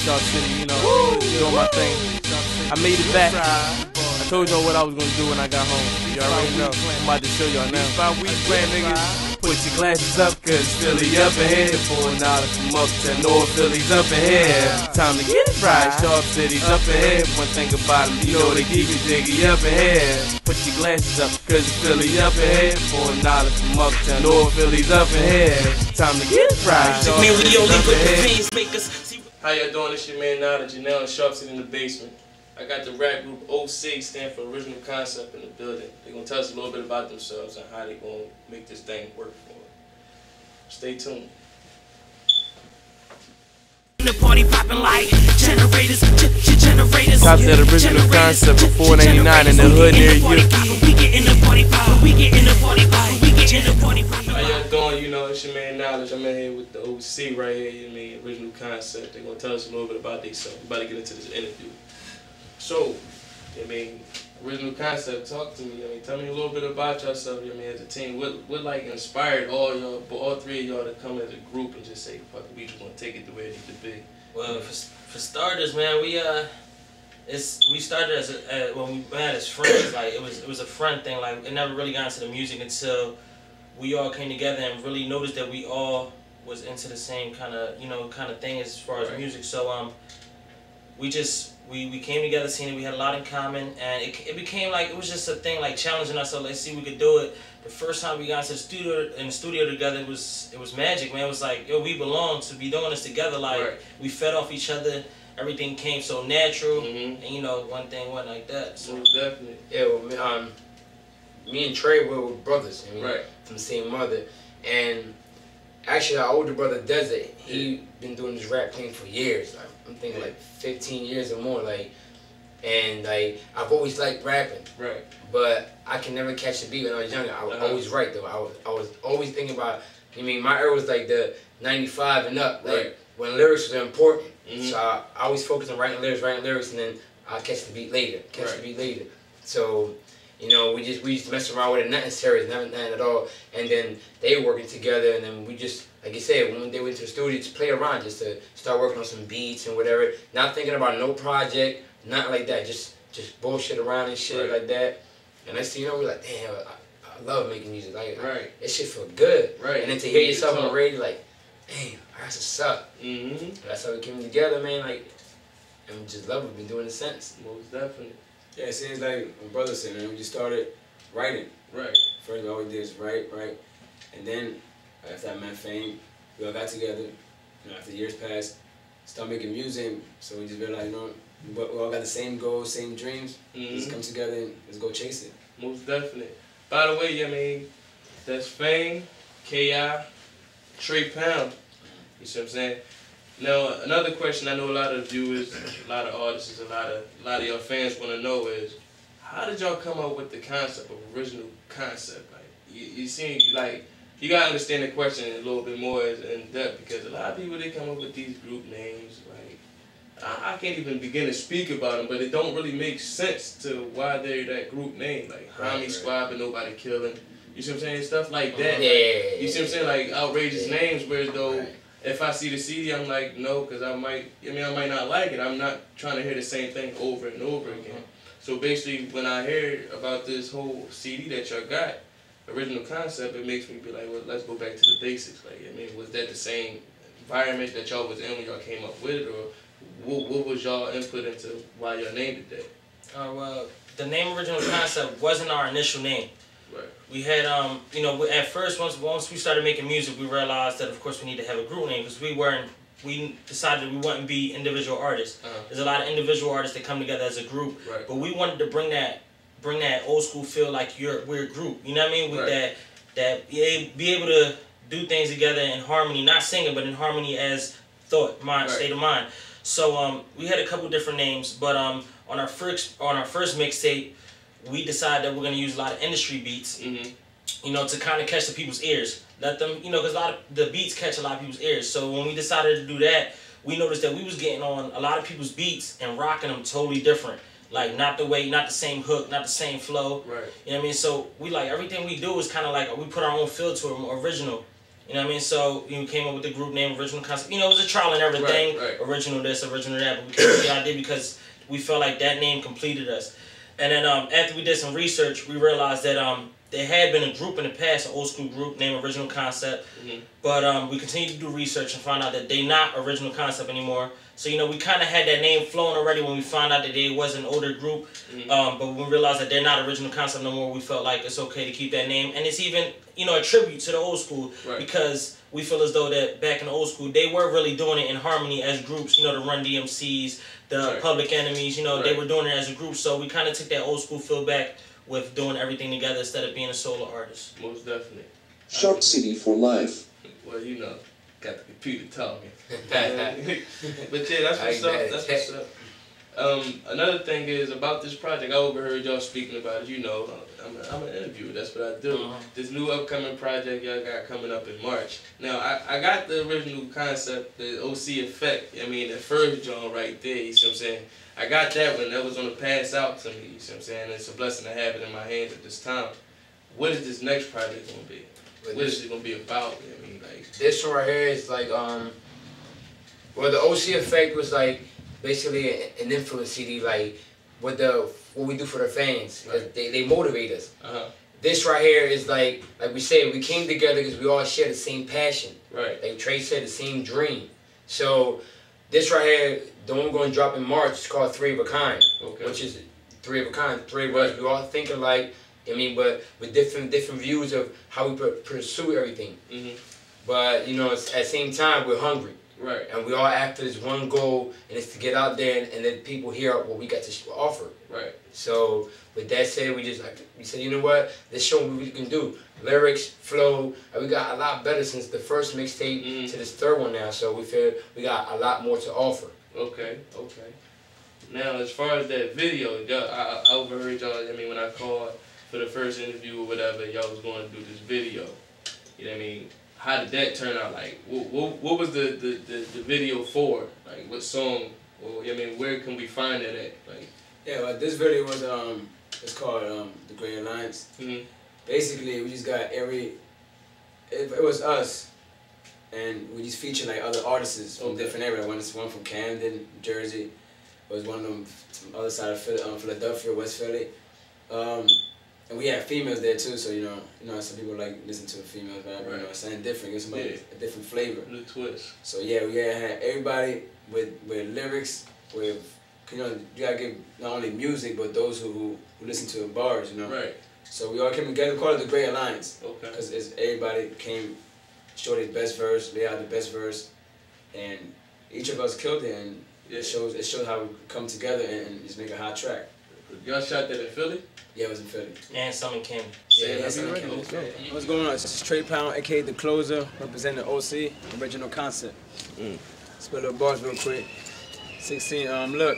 SharpCity, you know, doing my thing. I made it back. I told y'all what I was gonna do when I got home. You already know. I'm about to show y'all now. Put your glasses up, cause Philly up ahead. $4 from uptown, North Philly's up ahead. Time to get it right, SharpCity's up ahead. One thing about them, you know they keep it jiggy up ahead. Put your glasses up, cause Philly up ahead. $4 from uptown, North Philly's up ahead. Time to get it right, SharpCity's up ahead. How y'all doing? It's your man Nada, Janelle, and SharpCity in the basement. I got the rap group OC, stand for Original Concept, in the building. They're going to tell us a little bit about themselves and how they're going to make this thing work for them. Stay tuned. The party popping like generators, generators. Top that Original Concept for $4.99 in the hood near you. We get in the party pop, we get in the party pop, we get in the party pop. How y'all doing? You know, it's your man Knowledge. I'm in here with the OC right here, you mean, Original Concept. They're going to tell us a little bit about themselves. We're about to get into this interview. So, I mean, Original Concept, talk to me. I mean, tell me a little bit about yourself. I mean, as a team, what like inspired all three of y'all to come as a group and just say, "Fuck, we just want to take it to where it needs to be." Well, for starters, man, we started as when we met as friends. Like it was a friend thing. Like it never really got into the music until we all came together and really noticed that we all was into the same kind of thing as far as music. So we came together, seeing that we had a lot in common, and it became like, it was just a thing, like challenging ourselves. Let's see if we could do it. The first time we got into the studio together, it was magic, man. It was like, yo, we belong to be doing this together. Like we fed off each other. Everything came so natural, and you know, one thing went like that. So definitely. Yeah, well, me and Trey were brothers, I mean, from the same mother, and actually our older brother Desert, he been doing this rap thing for years. Like, I'm thinking like 15 years or more, like, and like I've always liked rapping, but I can never catch the beat when I was younger. I was always write though. I was always thinking about. I mean, my era was like the '95 and up, like when lyrics were important. So I always focused on writing lyrics, and then I'll catch the beat later. So, you know, we used to mess around with it, nothing serious, nothing at all. And then they were working together, and then we just, like you said, when they went to the studio to play around, just to start working on some beats and whatever. Not thinking about no project, nothing like that. Just bullshit around and shit like that. And next thing you know, we're like, damn, I love making music. Like, that shit feel good. And then to hear yourself on the radio, like, damn, that's what's up. That's how we came together, man. Like, and we just love it. We've been doing it since. Most definitely. Yeah, it seems like my brother said, man, we just started writing. First, all we did is write. And then, after I met Fame, we all got together. You know, after years passed, started making music. So we just realized, you know, we all got the same goals, same dreams. Let's come together and let's go chase it. Most definitely. By the way, I mean, that's Fame, K.I., Trey Pound. You see what I'm saying? Now, another question I know a lot of viewers, a lot of artists, a lot of your fans want to know is, how did y'all come up with the concept of Original Concept? Like, you seem like, you gotta understand the question a little bit more in depth, because a lot of people, they come up with these group names, like, I can't even begin to speak about them, but it don't really make sense to why they're that group name, like Homie Squad but Nobody Killing. You see what I'm saying? Stuff like that. You see what I'm saying? Like outrageous names, whereas though, if I see the CD, I'm like, no, because I might not like it. I'm not trying to hear the same thing over and over again. So basically, when I hear about this whole CD that y'all got, Original Concept, it makes me be like, well, let's go back to the basics. Like, I mean, was that the same environment that y'all was in when y'all came up with it, or what was y'all input into why y'all named it that? Well, the name Original Concept wasn't our initial name. We had, you know, at first, once we started making music, we realized that, of course, we need to have a group name, because we decided we wouldn't be individual artists. There's a lot of individual artists that come together as a group, but we wanted to bring that old school feel, like we're a group. You know what I mean? With that be able to do things together in harmony, not singing, but in harmony as thought, mind, state of mind. So we had a couple different names, but on our first mixtape, we decided that we're going to use a lot of industry beats, you know, to kind of catch the people's ears. Let them, you know, because a lot of the beats catch a lot of people's ears. So when we decided to do that, we noticed that we was getting on a lot of people's beats and rocking them totally different. Like, not the same hook, not the same flow. You know what I mean? So we like, everything we do is kind of like, we put our own feel to it, more original. You know what I mean? So we came up with the group name, original concept. You know, it was a trial and everything. Original this, original that. But we came up with the idea because we felt like that name completed us. And then after we did some research, we realized that there had been a group in the past, an old school group named Original Concept. But we continued to do research and found out that they not Original Concept anymore. So, you know, we kind of had that name flowing already when we found out that they was an older group. But when we realized that they're not Original Concept no more, we felt like it's okay to keep that name. And it's even, you know, a tribute to the old school because we feel as though that back in the old school, they were really doing it in harmony as groups, you know, the Run DMCs, the Public Enemies, you know, they were doing it as a group. So we kind of took that old school feel back with doing everything together instead of being a solo artist. Most definitely. SharpCity for life. Well, you know, got the computer talking. But yeah, that's what's up. That's what's up. Another thing is about this project. I overheard y'all speaking about it. You know, I'm an interviewer. That's what I do. This new upcoming project y'all got coming up in March. Now, I got the original concept, the OC effect. I mean, the first joint right there. You see what I'm saying? I got that one. That was on the pass out to me. You see what I'm saying? It's a blessing to have it in my hands at this time. What is this next project gonna be? What is it gonna be about? I mean, like this one right here is like well, the OC effect was like basically an influence CD, like what we do for the fans. They motivate us. This right here is like we said, we came together because we all share the same passion. Like Trey said, the same dream. So this right here, the one we're going to drop in March, is called 3 of a Kind, which is 3 of a kind. 3 of us, we all think alike. I mean, but with different views of how we pursue everything. But you know, at the same time, we're hungry. And we all after this one goal, and it's to get out there and let people hear what we got to offer. So with that said, we said, you know what? Let's show them what we can do. Lyrics, flow, we got a lot better since the first mixtape to this third one now. So we feel we got a lot more to offer. Okay. Now, as far as that video, I overheard y'all. I mean, when I called for the first interview or whatever, y'all was going to do this video. You know what I mean? How did that turn out? Like, what was the video for? Like, what song? Or I mean, where can we find it at? Like, yeah, well, this video was it's called The Great Alliance. Basically, we just got it was us, and we just featured like other artists from different areas. One from Camden, Jersey. It was one of them from the other side of Philadelphia, West Philly. And we had females there too, so you know, some people like listen to a female rap, you know, something different, give somebody a different flavor. New twist. So yeah, we had everybody with lyrics, with, you know, you gotta give not only music, but those who listen to the bars, you know. So we all came together, we called it the Great Alliance. Because everybody came, showed his best verse, laid out the best verse, and each of us killed it, and it shows how we come together and just make a hot track. Y'all shot that in Philly? Yeah, it was in Philly. And some in Camden. Yeah, some in Camden. What's going on? It's Trey Pound, aka The Closer, representing OC, Original Concept. Spell the bars real quick. 16, look.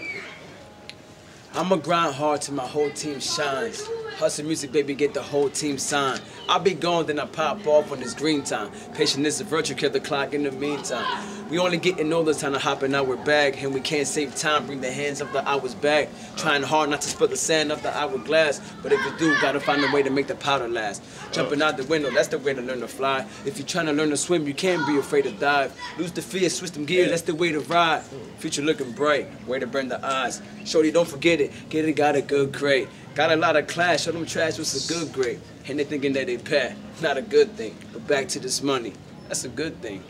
I'ma grind hard till my whole team shines. Hustle music, baby, get the whole team signed. I'll be gone, then I pop off when it's green time. Patience is a virtue, kill the clock in the meantime. We only getting older, time to hop in our bag. And we can't save time, bring the hands of the hours back. Trying hard not to spill the sand of the hourglass. But if you do, gotta find a way to make the powder last. Jumping out the window, that's the way to learn to fly. If you're trying to learn to swim, you can't be afraid to dive. Lose the fear, switch them gears, that's the way to ride. Future looking bright, way to burn the eyes. Shorty, don't forget it, get it, got a good grade. Got a lot of class, show them trash what's a good grade. And they thinking that they pay, not a good thing. But back to this money, that's a good thing.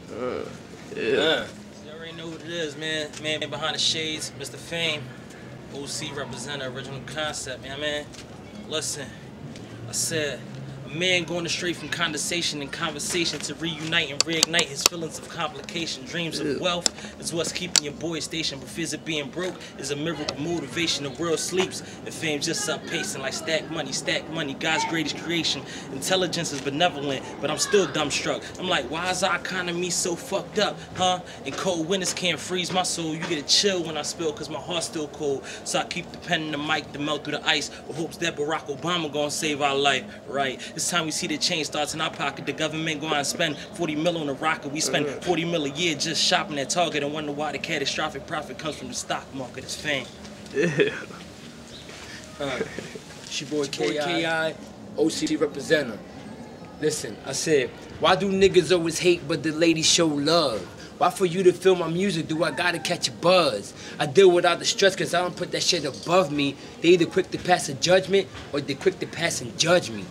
You already know what it is, man. Man behind the shades, Mr. Fame. OC representative, Original Concept, man. Listen, I said, a man going straight from condensation and conversation to reunite and reignite his feelings of complication. Dreams of wealth is what's keeping your boy stationed, but fears of being broke is a miracle motivation. The world sleeps and fame just up pacing like stack money, God's greatest creation. Intelligence is benevolent, but I'm still dumbstruck. I'm like, why is our economy so fucked up, huh? And cold winters can't freeze my soul. You get a chill when I spill, cause my heart's still cold. So I keep the pen and the mic to melt through the ice with hopes that Barack Obama gonna save our life, right? It's time we see the change starts in our pocket. The government go out and spend 40 mil on a rocket. We spend 40 mil a year just shopping at Target and wonder why the catastrophic profit comes from the stock market. It's fame. It's your boy K.I., OC representative. Listen, I said, Why do niggas always hate but the ladies show love? Why for you to feel my music do I gotta catch a buzz? I deal without the stress cause I don't put that shit above me. They either quick to pass a judgment or they quick to pass and judge me.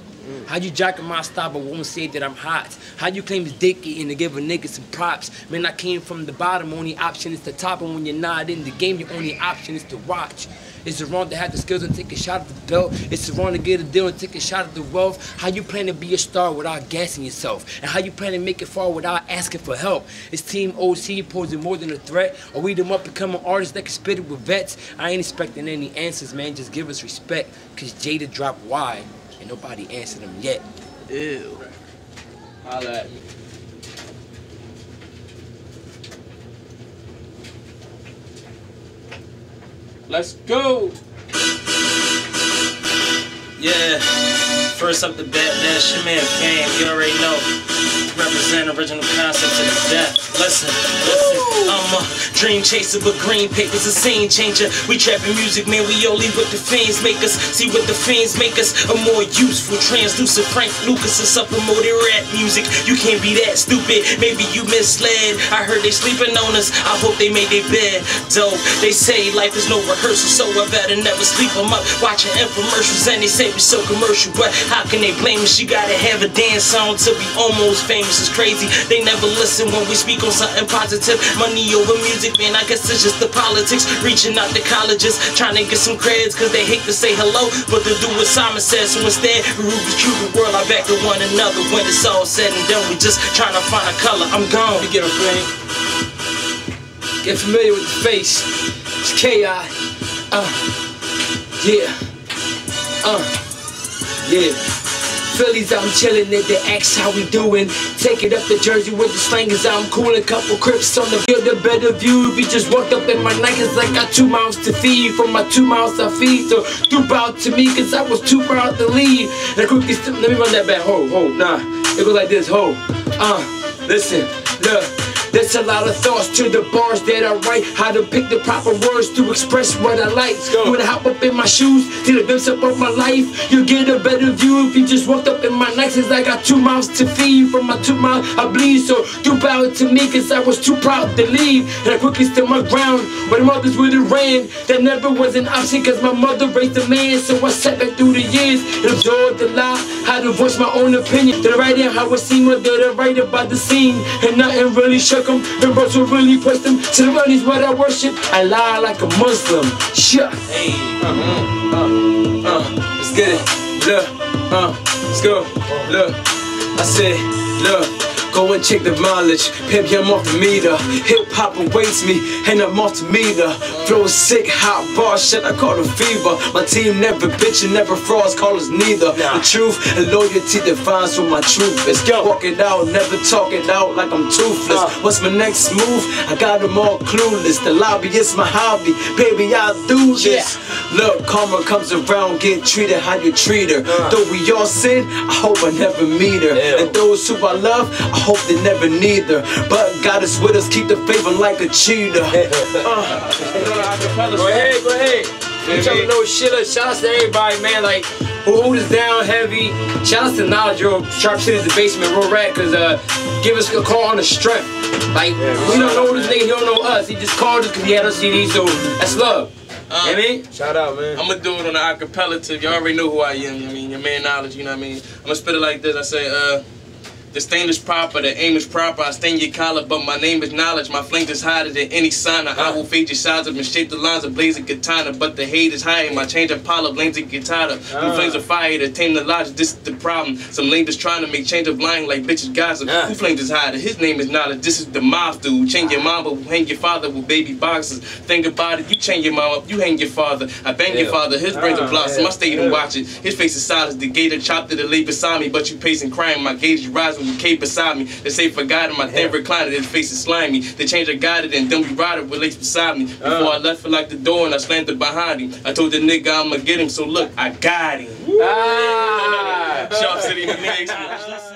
How you jacking my style but won't say that I'm hot? How you claim it's dick eating to give a nigga some props? Man, I came from the bottom, only option is the top, and when you're not in the game, your only option is to watch. Is it wrong to have the skills and take a shot at the belt? Is it wrong to get a deal and take a shot at the wealth? How you plan to be a star without gassing yourself? And how you plan to make it far without asking for help? Is Team OC posing more than a threat? Or we them up becoming artists that can spit it with vets? I ain't expecting any answers, man, just give us respect. Cause Jada dropped wide and nobody answered them yet. Ew. Holla at me. Let's go. Yeah. First up the bat, that's your man Fame. You already know. Represent original concept to the death. Listen, I'm a dream chaser, but green paper's a scene changer. We trapping music, man, we only what the fiends make us. See what the fiends make us, a more useful translucent Frank Lucas is up promoting rap music. You can't be that stupid, maybe you misled. I heard they sleeping on us, I hope they made their bed. Dope, they say life is no rehearsal, so I better never sleep them up. Watching infomercials and they say we so commercial, but how can they blame us? You gotta have a dance song to be almost famous. It's crazy, they never listen when we speak on something positive. Money over music, man, I guess it's just the politics. Reaching out to colleges, trying to get some creds, cause they hate to say hello, but to do what Simon says. So instead, we Rubik's Cube the world, I back to one another. When it's all said and done, we just trying to find a color. I'm gone. You get a thing. Get familiar with the face. It's K.I. Yeah. Phillies, I'm chillin', they ask how we doin'. Take it up to Jersey with the slangers, I'm coolin'. Couple crips on the field, a better view. We just walked up in my Nikes, I got 2 mouths to feed. From my 2 mouths I feed, so stoop out to me, cause I was too proud to leave. And I quickly let me run that back, nah. It goes like this, listen, look. There's a lot of thoughts to the bars that I write. How to pick the proper words to express what I like. You wanna hop up in my shoes, see the glimpse up of my life. You'll get a better view if you just walked up in my Nikes. I got 2 mouths to feed, from my 2 mouths I bleed. So do bow to me cause I was too proud to leave. And I quickly stood my ground when mothers would have ran. That never was an option cause my mother raised a man. So I sat back through the years and absorbed the lie. How to voice my own opinion. Did I write it how it seemed or did I write about the scene? And nothing really shook them. And bros will really push them. To the money's what I worship. I lie like a Muslim. Shut. Hey. Let's get it. Look. Let's go. Look. I said, look. Go and check the mileage, pimp, I'm off the meter. Hip-hop awaits me, and I'm off the meter. Flow is sick, hot bar, shit, I call it fever. My team never bitchin', never frauds, call us neither. The truth and loyalty defines what my truth is. Walk it out, never talk it out like I'm toothless. What's my next move? I got them all clueless. The lobby is my hobby, baby, I'll do this. Look, karma comes around, get treated how you treat her. Though we all sin, I hope I never meet her. And those who I love, I hope they never need her. But God is with us, keep the faith like a cheater. Go ahead. I'm trying to know shit. Shout out to everybody, man. Like, who hold us down heavy. Shout out to Knowledge, yo. SharpCity, the basement, real rad, cause give us a call on the strength. Like, we don't know this nigga, he don't know us. He just called us cause he had us CD, so that's love. You know what I mean? Shout out, man. I'm gonna do it on the acapella tip. Y'all already know who I am, you know what I mean? Your man Knowledge, you know what I mean? I'm gonna spit it like this. I say, the stain is proper, the aim is proper. I stain your collar, but my name is Knowledge. My flames is hotter than any sign. I will fade your sides up and shape the lines of blazing katana. But the hate is higher. My change of power, blames and katana. Blue flames of fire to tame the logic. This is the problem. Some lame is trying to make change of lying like bitches gossip. Who flames is hotter? His name is Knowledge. This is the mob dude. Change your mama, hang your father with baby boxes. Think about it. You change your mama, you hang your father. I bang your father. His brains are blossom. I stayed and watch it. His face is silent. The gator chopped it and lay beside me. But you pacing crying. My gauge is rising. You came beside me. They say forgot my damn recliner, his face is slimy. They change I got it and then we ride it with legs beside me. Before I left for like the door and I slammed it behind him. I told the nigga I'ma get him, so look, I got him. SharpCity, niggas.